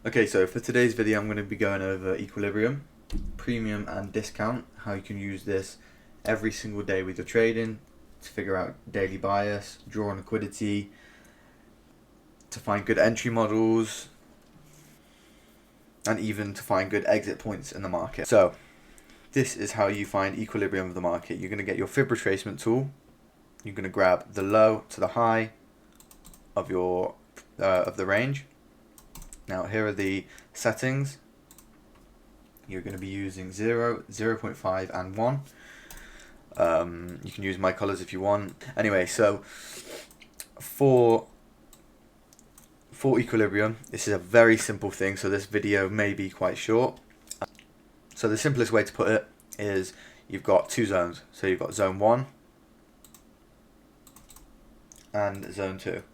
Okay, so for today's video I'm going to be going over equilibrium, premium and discount, how you can use this every single day with your trading to figure out daily bias, draw on liquidity, to find good entry models, and even to find good exit points in the market. So this is how you find equilibrium of the market. You're going to get your fib retracement tool. You're going to grab the low to the high of your of the range. Now here are the settings. You're going to be using 0, 0.5 and 1. You can use my colors if you want. Anyway, so for equilibrium, this is a very simple thing, so this video may be quite short. So the simplest way to put it is you've got two zones. So you've got zone 1 and zone 2.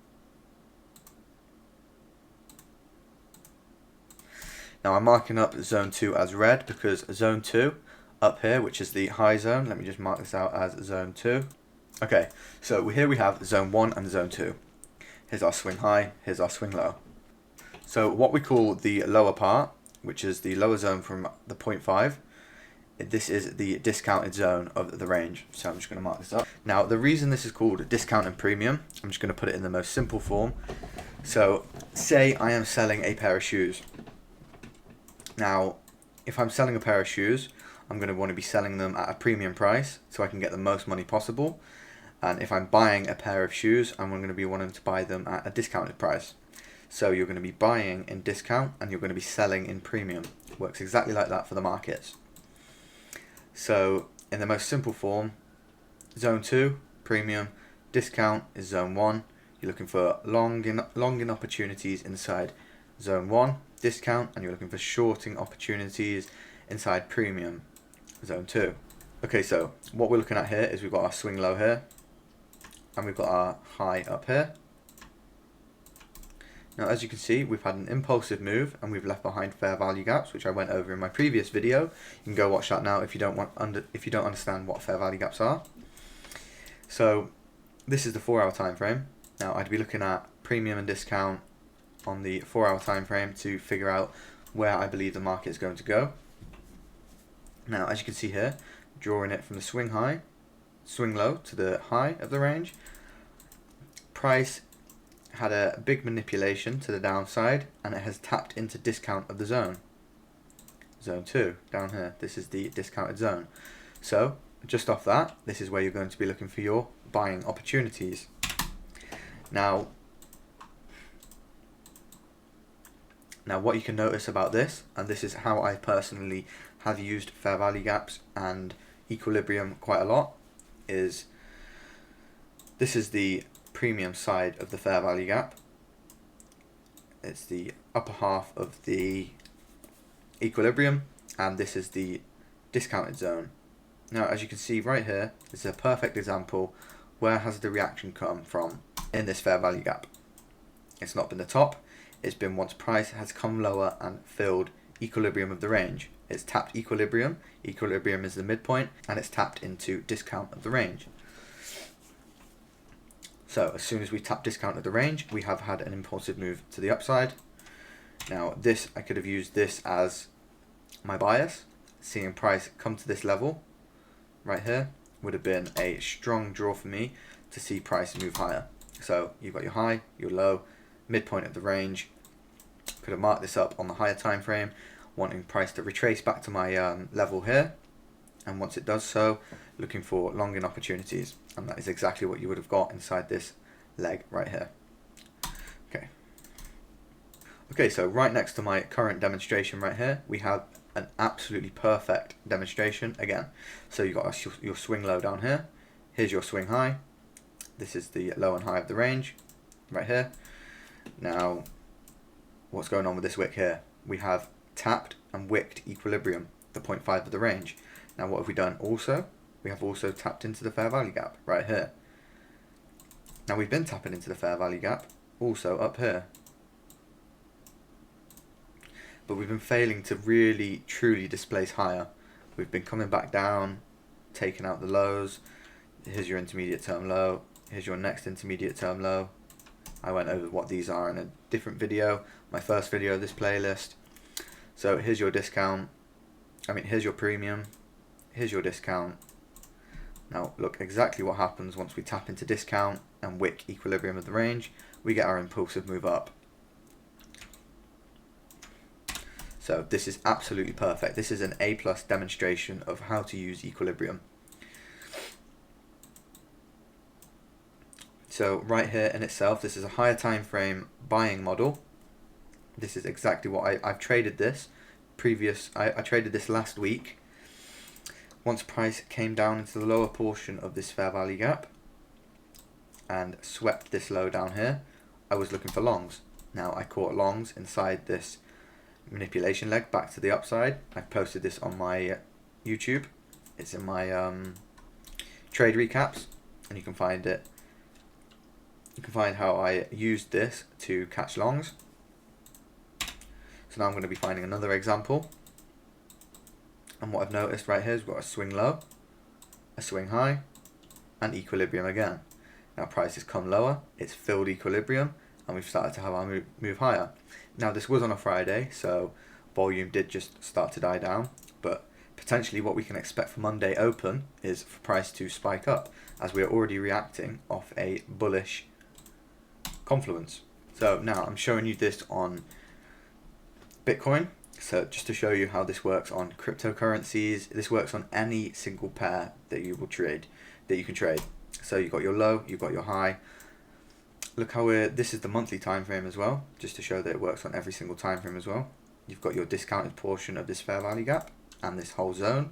Now I'm marking up zone 2 as red because zone 2 up here, which is the high zone, let me just mark this out as zone 2. Okay, so here we have zone 1 and zone 2. Here's our swing high, here's our swing low. So what we call the lower part, which is the lower zone from the 0.5, this is the discounted zone of the range. So I'm just going to mark this up. Now the reason this is called discount and premium, I'm just going to put it in the most simple form. So say I am selling a pair of shoes. Now, if I'm selling a pair of shoes, I'm going to want to be selling them at a premium price so I can get the most money possible. And if I'm buying a pair of shoes, I'm going to be wanting to buy them at a discounted price. So you're going to be buying in discount and you're going to be selling in premium. It works exactly like that for the markets. So in the most simple form, zone 2, premium, discount is zone 1. You're looking for long in opportunities inside zone 1, discount, and you're looking for shorting opportunities inside premium, zone 2. Okay, so what we're looking at here is we've got our swing low here and we've got our high up here. Now as you can see, we've had an impulsive move and we've left behind fair value gaps, which I went over in my previous video. You can go watch that now if you don't understand what fair value gaps are. So this is the 4-hour time frame. Now I'd be looking at premium and discount on the 4-hour time frame to figure out where I believe the market is going to go. Now as you can see here, drawing it from the swing high, swing low to the high of the range, price had a big manipulation to the downside and it has tapped into discount of the zone. Zone 2 down here, this is the discounted zone. So just off that, this is where you're going to be looking for your buying opportunities. Now what you can notice about this, and this is how I personally have used fair value gaps and equilibrium quite a lot, is this is the premium side of the fair value gap. It's the upper half of the equilibrium, and this is the discounted zone. Now as you can see right here, this is a perfect example. Where has the reaction come from in this fair value gap? It's not been the top. It's been once price has come lower and filled equilibrium of the range. It's tapped equilibrium. Equilibrium is the midpoint, and it's tapped into discount of the range. So as soon as we tap discount of the range, we have had an impulsive move to the upside. Now this, I could have used this as my bias. Seeing price come to this level right here would have been a strong draw for me to see price move higher. So you've got your high, your low, midpoint of the range. Could have marked this up on the higher time frame, wanting price to retrace back to my level here, and once it does so, looking for long in opportunities, and that is exactly what you would have got inside this leg right here. Okay, so right next to my current demonstration right here, we have an absolutely perfect demonstration again. So you've got your swing low down here, here's your swing high, this is the low and high of the range right here. Now what's going on with this wick here? We have tapped and wicked equilibrium, the 0.5 of the range. Now what have we done also? We have also tapped into the fair value gap right here. Now we've been tapping into the fair value gap also up here, but we've been failing to really truly displace higher. We've been coming back down, taking out the lows. Here's your intermediate term low, here's your next intermediate term low, I went over what these are in a different video, my first video of this playlist. So here's your discount, here's your premium, here's your discount. Now look exactly what happens once we tap into discount and wick equilibrium of the range. We get our impulsive move up. So this is absolutely perfect. This is an A+ demonstration of how to use equilibrium. So right here in itself, this is a higher time frame buying model. This is exactly what I've traded this. I traded this last week. Once price came down into the lower portion of this fair value gap and swept this low down here, I was looking for longs. Now I caught longs inside this manipulation leg back to the upside. I've posted this on my YouTube. It's in my trade recaps, and you can find it. You can find how I used this to catch longs. So now I'm going to be finding another example. And what I've noticed right here is we've got a swing low, a swing high, and equilibrium again. Now price has come lower, it's filled equilibrium, and we've started to have our move higher. Now this was on a Friday, so volume did just start to die down, but potentially what we can expect for Monday open is for price to spike up, as we are already reacting off a bullish confluence. So now I'm showing you this on Bitcoin, so just to show you how this works on cryptocurrencies. This works on any single pair that you will trade, that you can trade. So you've got your low, you've got your high. Look how this is the monthly time frame as well, just to show that it works on every single time frame as well. You've got your discounted portion of this fair value gap and this whole zone,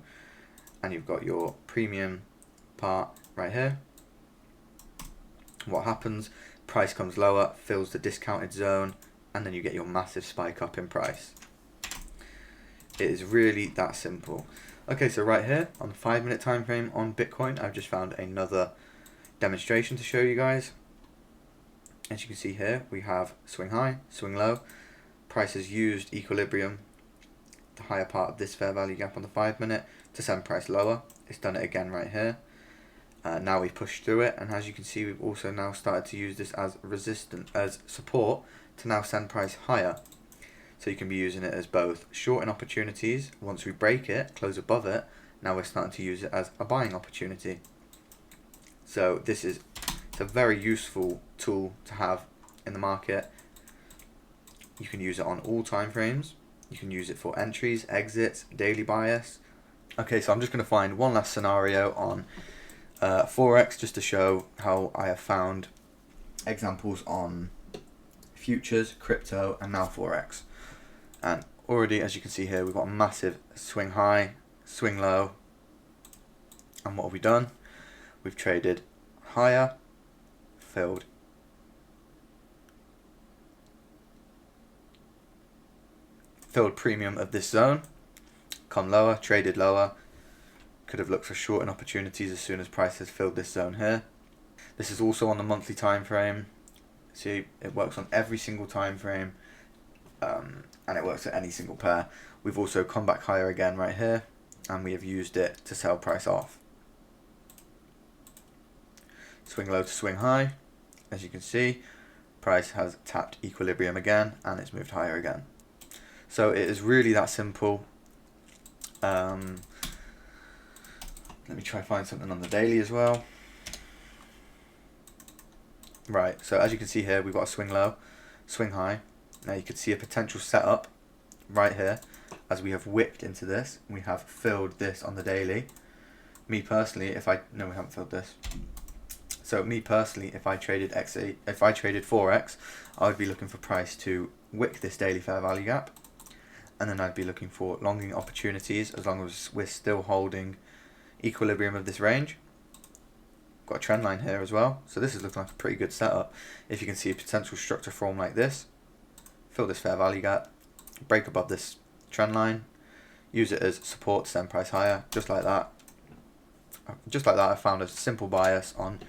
and you've got your premium part right here. What happens? Price comes lower, fills the discounted zone, and then you get your massive spike up in price. It is really that simple. Okay, so right here on the 5-minute time frame on Bitcoin, I've just found another demonstration to show you guys. As you can see here, we have swing high, swing low. Price has used equilibrium, the higher part of this fair value gap on the 5-minute, to send price lower. It's done it again right here. Now we've pushed through it, and as you can see, we've also now started to use this as support to now send price higher. So you can be using it as both shorting opportunities. Once we break it, close above it, now we're starting to use it as a buying opportunity. So it's a very useful tool to have in the market. You can use it on all time frames. You can use it for entries, exits, daily bias. Okay, so I'm just going to find one last scenario on forex, just to show how I have found examples on futures, crypto, and now forex. And already, as you can see here, we've got a massive swing high, swing low. And what have we done? We've traded higher, filled premium of this zone, come lower, traded lower. Could have looked for shorting opportunities as soon as price has filled this zone here. This is also on the monthly time frame. See, it works on every single time frame, and it works at any single pair. We've also come back higher again right here, and we have used it to sell price off. Swing low to swing high. As you can see, price has tapped equilibrium again, and it's moved higher again. So it is really that simple. Let me try find something on the daily as well. Right, so as you can see here, we've got a swing low, swing high. Now you can see a potential setup right here as we have wicked into this. We have filled this on the daily. Me personally, no, we haven't filled this. So me personally, if I traded forex, I would be looking for price to wick this daily fair value gap, and then I'd be looking for longing opportunities as long as we're still holding equilibrium of this range. Got a trend line here as well, so this is looking like a pretty good setup. If you can see a potential structure form like this, fill this fair value gap, break above this trend line, use it as support to send price higher, just like that. Just like that, I found a simple bias on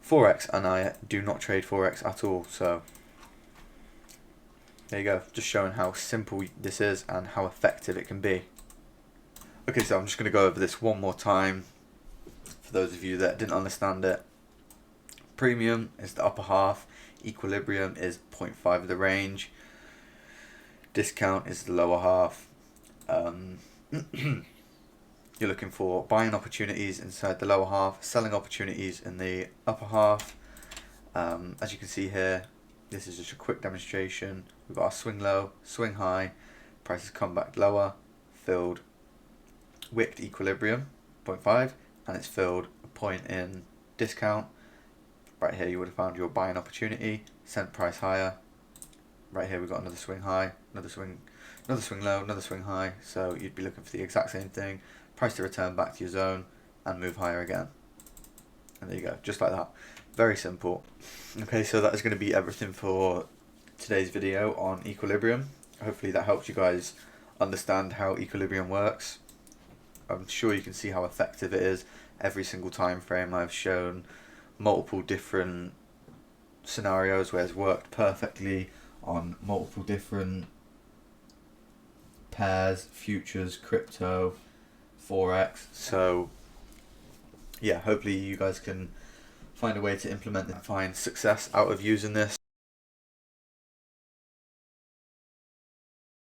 forex, and I do not trade forex at all. So there you go, just showing how simple this is and how effective it can be. Okay, so I'm just going to go over this one more time for those of you that didn't understand it. Premium is the upper half, equilibrium is 0.5 of the range, discount is the lower half. You're looking for buying opportunities inside the lower half, selling opportunities in the upper half. As you can see here, this is just a quick demonstration. We've got our swing low, swing high, prices come back lower, filled, wicked equilibrium, 0.5, and it's filled a point in discount. Right here you would have found your buying opportunity, sent price higher. Right here we've got another swing high, another swing low, another swing high. So you'd be looking for the exact same thing, price to return back to your zone and move higher again. And there you go, just like that. Very simple. Okay, so that is going to be everything for today's video on equilibrium. Hopefully that helps you guys understand how equilibrium works. I'm sure you can see how effective it is. Every single time frame I've shown multiple different scenarios where it's worked perfectly on multiple different pairs, futures, crypto, forex. So yeah, hopefully you guys can find a way to implement and find success out of using this.